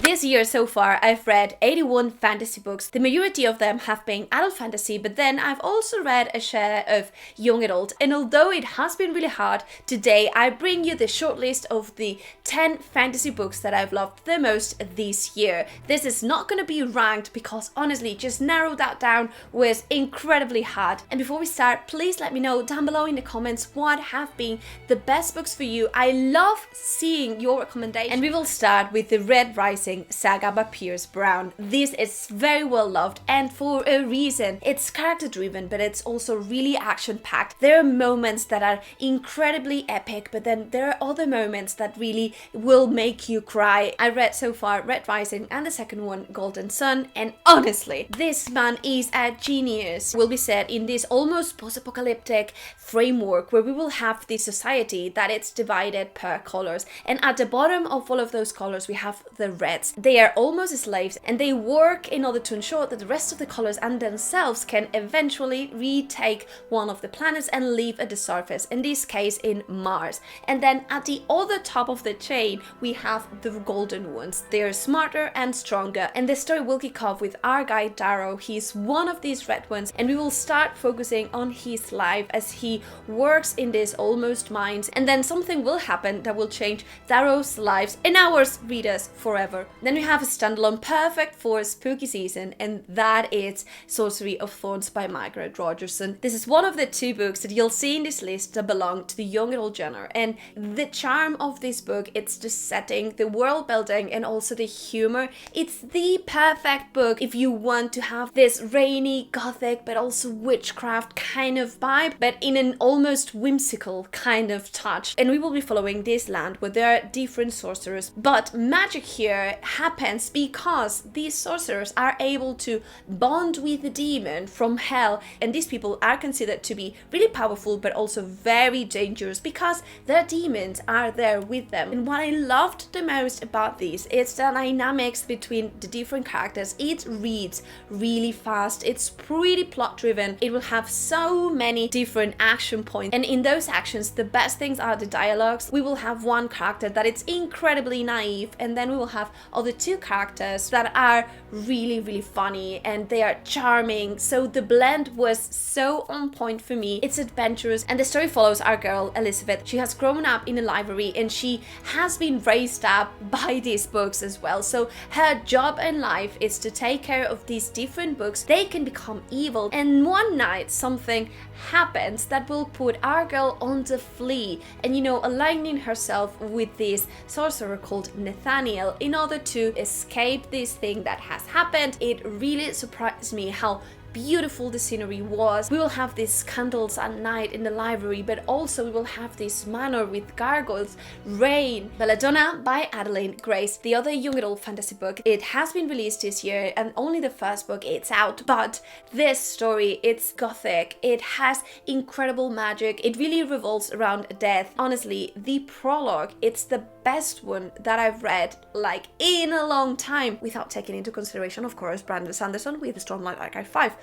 This year so far, I've read 81 fantasy books. The majority of them have been adult fantasy, but then I've also read a share of young adult. And although it has been really hard, today I bring you the shortlist of the 10 fantasy books that I've loved the most this year. This is not going to be ranked because honestly, just narrow that down was incredibly hard. And before we start, please let me know down below in the comments what have been the best books for you. I love seeing your recommendations. And we will start with the Red Rising saga by Pierce Brown. This is very well loved and for a reason. It's character driven, but it's also really action packed. There are moments that are incredibly epic, but then there are other moments that really will make you cry. I read so far Red Rising and the second one Golden Sun, and honestly, this man is a genius. Will be set in this almost post-apocalyptic framework where we will have this society that it's divided per colors, and at the bottom of all of those colors we have the reds. They are almost slaves and they work in order to ensure that the rest of the colors and themselves can eventually retake one of the planets and live at the surface, in this case in Mars. And then at the other top of the chain we have the golden ones. They are smarter and stronger, and the story will kick off with our guy Darrow. He's one of these red ones, and we will start focusing on his life as he works in this almost mines, and then something will happen that will change Darrow's lives and ours readers forever. Then we have a standalone perfect for spooky season, and that is Sorcery of Thorns by Margaret Rogerson. This is one of the two books that you'll see in this list that belong to the young adult genre, and the charm of this book, it's the setting, the world building, and also the humor. It's the perfect book if you want to have this rainy, gothic, but also witchcraft kind of vibe, but in an almost whimsical kind of touch. And we will be following this land where there are different sorcerers, but magic here happens because these sorcerers are able to bond with the demon from hell, and these people are considered to be really powerful but also very dangerous because their demons are there with them. And what I loved the most about this is the dynamics between the different characters. It reads really fast, it's pretty plot driven, it will have so many different action points, and in those actions the best things are the dialogues. We will have one character that it's incredibly naive, and then we will have other two characters that are really funny and they are charming. So the blend was so on point for me. It's adventurous, and the story follows our girl Elizabeth. She has grown up in a library and she has been raised up by these books as well. So her job in life is to take care of these different books. They can become evil, and one night something happens that will put our girl on the flee and, you know, aligning herself with this sorcerer called Nathaniel in order to escape this thing that has happened. It really surprised me how beautiful the scenery was. We will have these candles at night in the library, but also we will have this manor with gargoyles, rain. Belladonna by Adeline Grace, the other young adult fantasy book. It has been released this year and only the first book it's out, but this story, it's gothic, it has incredible magic, it really revolves around death. Honestly, the prologue, it's the best one that I've read like in a long time, without taking into consideration of course Brandon Sanderson with Stormlight Archive 5.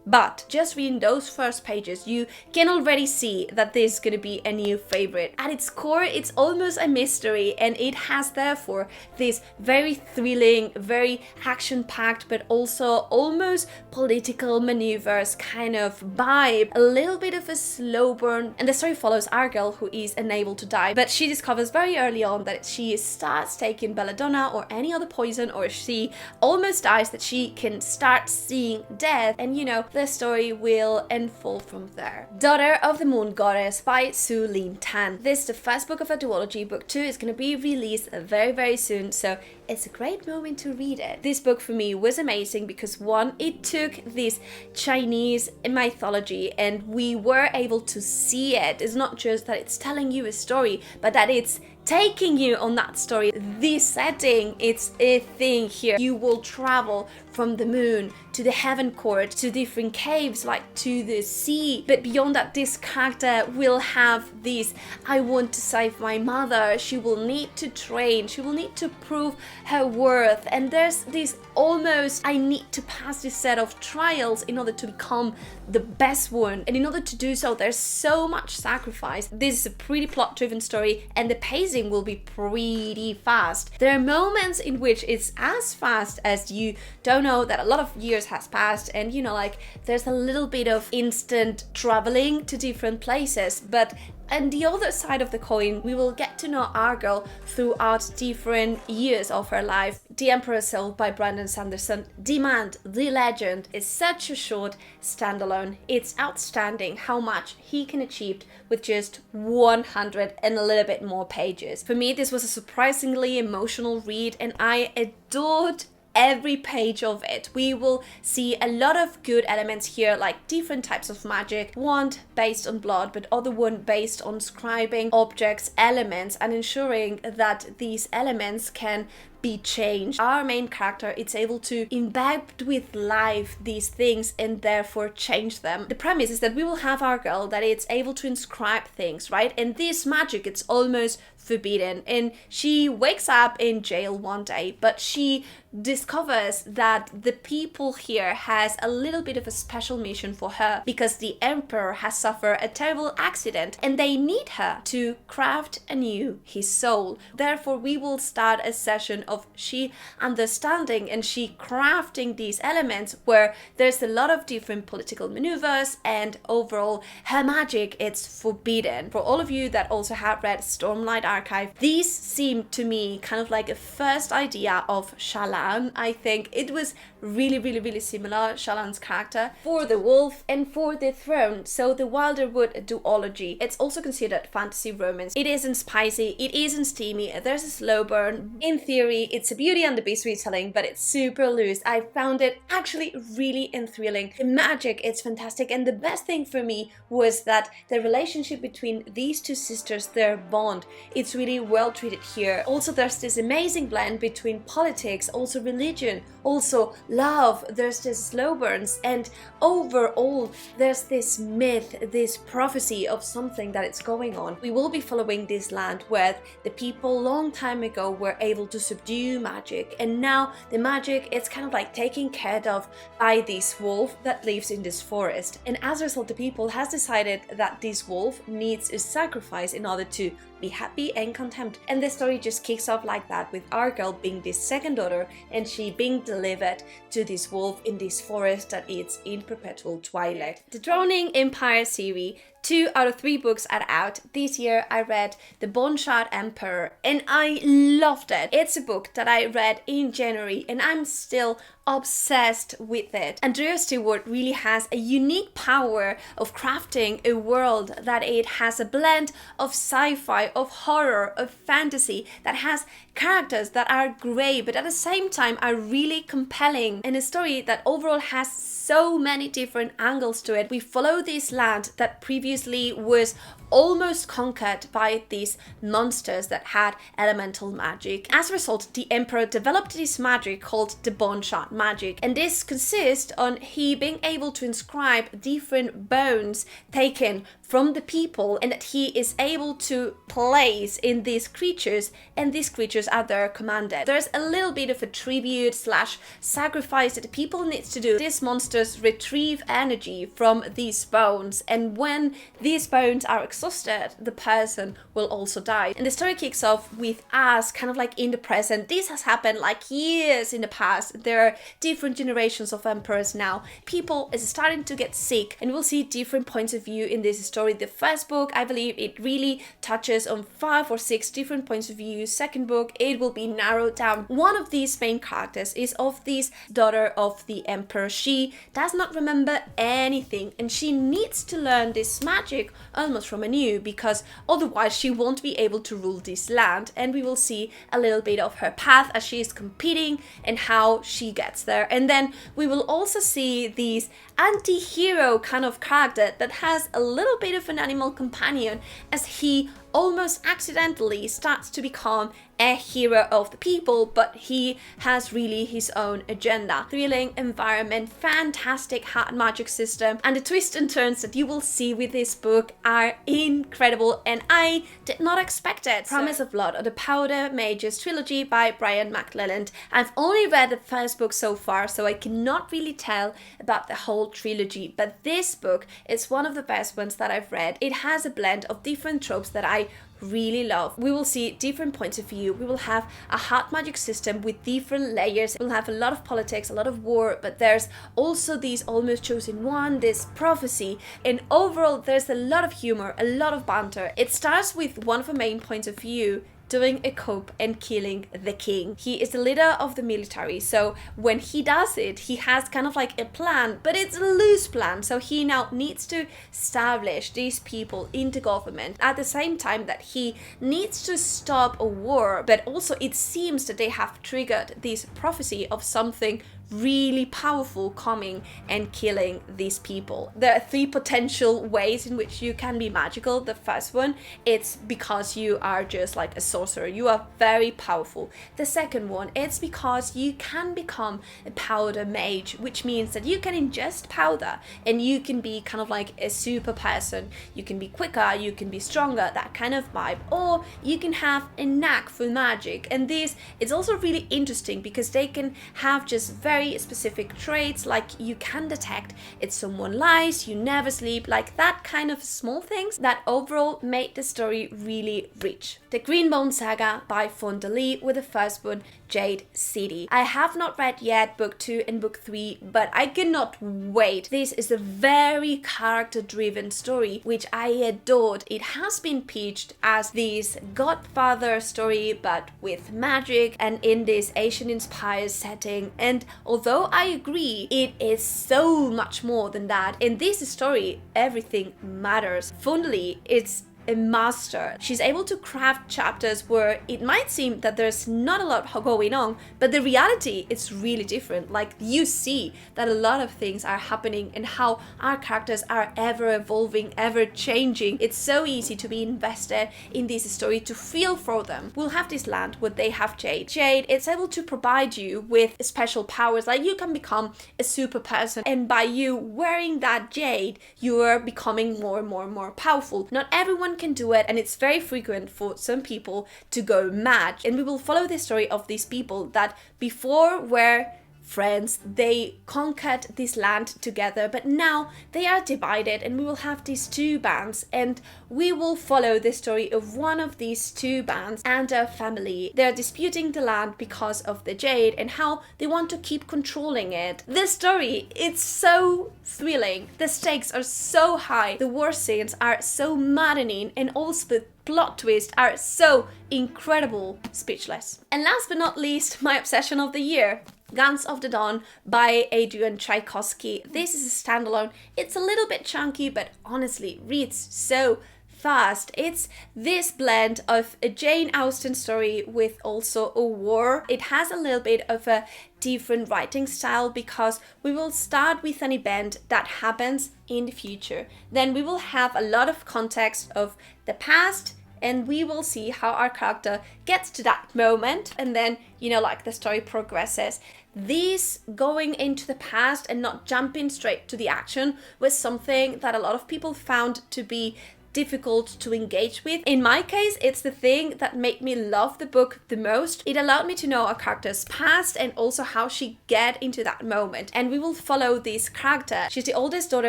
But just reading those first pages, you can already see that this is going to be a new favorite. At its core, it's almost a mystery, and it has therefore this very thrilling, very action-packed, but also almost political maneuvers kind of vibe. A little bit of a slow burn, and the story follows our girl who is unable to die, but she discovers very early on that she starts taking belladonna or any other poison, or she almost dies, that she can start seeing death, and you know, the story will unfold from there. Daughter of the Moon Goddess by Su Lin Tan. This is the first book of a duology. Book 2 is going to be released very soon, so it's a great moment to read it. This book for me was amazing because one, it took this Chinese mythology and we were able to see it. It's not just that it's telling you a story, but that it's taking you on that story. This setting, it's a thing here. You will travel from the moon to the heaven court, to different caves, like to the sea. But beyond that, this character will have this, I want to save my mother. She will need to train. She will need to prove her worth. And there's this almost, I need to pass this set of trials in order to become the best one. And in order to do so, there's so much sacrifice. This is a pretty plot-driven story, and the pacing pacing will be pretty fast. There are moments in which it's as fast as you don't know that a lot of years has passed, and you know, like there's a little bit of instant traveling to different places. But on the other side of the coin, we will get to know our girl throughout different years of her life. The Emperor's Soul by Brandon Sanderson, Demand, The Legend, is such a short standalone. It's outstanding how much he can achieve with just 100 and a little bit more pages. For me, this was a surprisingly emotional read, and I adored every page of it. We will see a lot of good elements here, like different types of magic, one based on blood, but other one based on scribing objects, elements, and ensuring that these elements can be changed. Our main character is able to imbibe with life these things and therefore change them. The premise is that we will have our girl that it's able to inscribe things, right? And this magic, it's almost forbidden, and she wakes up in jail one day, but she discovers that the people here has a little bit of a special mission for her because the emperor has suffered a terrible accident and they need her to craft anew his soul. Therefore, we will start a session of she understanding and she crafting these elements where there's a lot of different political maneuvers, and overall her magic, it's forbidden. For all of you that also have read Stormlight Archive, these seem to me kind of like a first idea of Shala. I think it was really similar, Shalan's character, for the wolf and for the throne. So the Wilderwood duology, it's also considered fantasy romance. It isn't spicy, it isn't steamy, there's a slow burn. In theory, it's a Beauty and the Beast retelling, but it's super loose. I found it actually really enthralling. The magic, it's fantastic, and the best thing for me was that the relationship between these two sisters, their bond, it's really well treated here. Also, there's this amazing blend between politics, also religion, also love, there's this slow burns, and overall there's this myth, this prophecy of something that is going on. We will be following this land where the people long time ago were able to subdue magic, and now the magic, it's kind of like taken care of by this wolf that lives in this forest. And as a result, the people has decided that this wolf needs a sacrifice in order to be happy and content. And the story just kicks off like that, with our girl being this second daughter and she being delivered to this wolf in this forest that is in perpetual twilight. The Droning Empire series, 2 out of 3 books are out. This year I read The Bone-Shard Emperor and I loved it. It's a book that I read in January and I'm still obsessed with it. Andrea Stewart really has a unique power of crafting a world that it has a blend of sci-fi, of horror, of fantasy, that has characters that are grey but at the same time are really compelling, and a story that overall has so many different angles to it. We follow this land that previously was almost conquered by these monsters that had elemental magic. As a result, the emperor developed this magic called the Bone-Shard magic, and this consists on he being able to inscribe different bones taken from the people, and that he is able to place in these creatures, and these creatures are their commanded. There's a little bit of a tribute slash sacrifice that the people needs to do. These monsters retrieve energy from these bones, and when these bones are exhausted, the person will also die. And the story kicks off with us kind of like in the present. This has happened like years in the past. There are different generations of emperors now. People is starting to get sick, and we'll see different points of view in this story. The first book, I believe it really touches on 5 or 6 different points of view. Second book, it will be narrowed down. One of these main characters is of this daughter of the emperor. She does not remember anything, and she needs to learn this magic almost from anew, because otherwise she won't be able to rule this land. And we will see a little bit of her path as she is competing and how she gets there. And then we will also see these anti-hero kind of character that has a little bit of an animal companion, as he almost accidentally starts to become a hero of the people, but he has really his own agenda. Thrilling environment, fantastic hard magic system, and the twists and turns that you will see with this book are incredible, and I did not expect it. Promise of Blood, or the Powder Mages trilogy by Brian McClelland. I've only read the first book so far, so I cannot really tell about the whole trilogy, but this book is one of the best ones that I've read. It has a blend of different tropes that I really love. We will see different points of view. We will have a hard magic system with different layers. We'll have a lot of politics, a lot of war, but there's also this almost chosen one, this prophecy, and overall there's a lot of humor, a lot of banter. It starts with one of the main points of view doing a coup and killing the king. He is the leader of the military, so when he does it, he has kind of like a plan, but it's a loose plan, so he now needs to establish these people into government at the same time that he needs to stop a war, but also it seems that they have triggered this prophecy of something really powerful coming and killing these people. There are 3 potential ways in which you can be magical. The first one, it's because you are just like a sorcerer. You are very powerful. The second one, it's because you can become a powder mage, which means that you can ingest powder and you can be kind of like a super person. You can be quicker, you can be stronger, that kind of vibe. Or you can have a knack for magic. And this is also really interesting because they can have just very specific traits, like you can detect if someone lies, you never sleep, like that kind of small things that overall made the story really rich. The Greenbone Saga by Fondalee with the first one, Jade City. I have not read yet book 2 and book 3, but I cannot wait. This is a very character-driven story, which I adored. It has been pitched as this Godfather story, but with magic and in this Asian-inspired setting. And although I agree, it is so much more than that. In this story, everything matters. Fondalee, it's a master. She's able to craft chapters where it might seem that there's not a lot going on, but the reality is really different. Like you see that a lot of things are happening and how our characters are ever evolving, ever changing. It's so easy to be invested in this story, to feel for them. We'll have this land where they have Jade. Jade, it's able to provide you with special powers, like you can become a super person, and by you wearing that Jade, you are becoming more and more powerful. Not everyone can do it, and it's very frequent for some people to go mad. And we will follow the story of these people that before were friends, they conquered this land together, but now they are divided, and we will have these 2 bands, and we will follow the story of one of these 2 bands and their family. They're disputing the land because of the Jade and how they want to keep controlling it. The story, it's so thrilling. The stakes are so high. The war scenes are so maddening, and also the plot twists are so incredible. Speechless. And last but not least, my obsession of the year, Guns of the Dawn by Adrian Tchaikovsky. This is a standalone. It's a little bit chunky, but honestly reads so fast. It's this blend of a Jane Austen story with also a war. It has a little bit of a different writing style because we will start with an event that happens in the future. Then we will have a lot of context of the past, and we will see how our character gets to that moment, and then, you know, like the story progresses. This going into the past and not jumping straight to the action was something that a lot of people found to be difficult to engage with. In my case, it's the thing that made me love the book the most. It allowed me to know our character's past and also how she get into that moment. And we will follow this character. She's the oldest daughter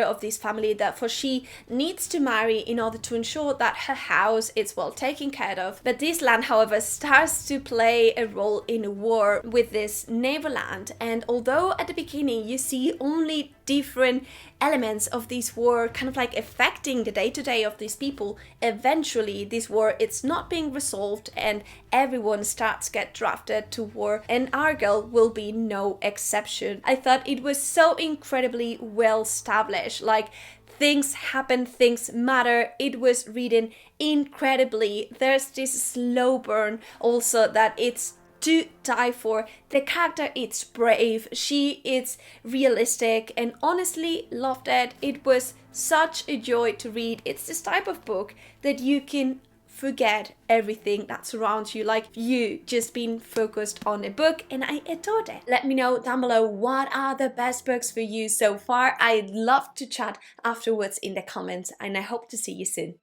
of this family, therefore she needs to marry in order to ensure that her house is well taken care of. But this land, however, starts to play a role in a war with this neighbor land. And although at the beginning you see only different elements of this war kind of like affecting the day-to-day of these people, eventually this war, it's not being resolved and everyone starts to get drafted to war, and our girl will be no exception. I thought it was so incredibly well established. Like, things happen, things matter. It was written incredibly. There's this slow burn also that it's to die for. The character, it's brave, she is realistic, and honestly loved it. It was such a joy to read. It's this type of book that you can forget everything that surrounds you, like you just been focused on a book, and I adored it. Let me know down below what are the best books for you so far. I'd love to chat afterwards in the comments, and I hope to see you soon.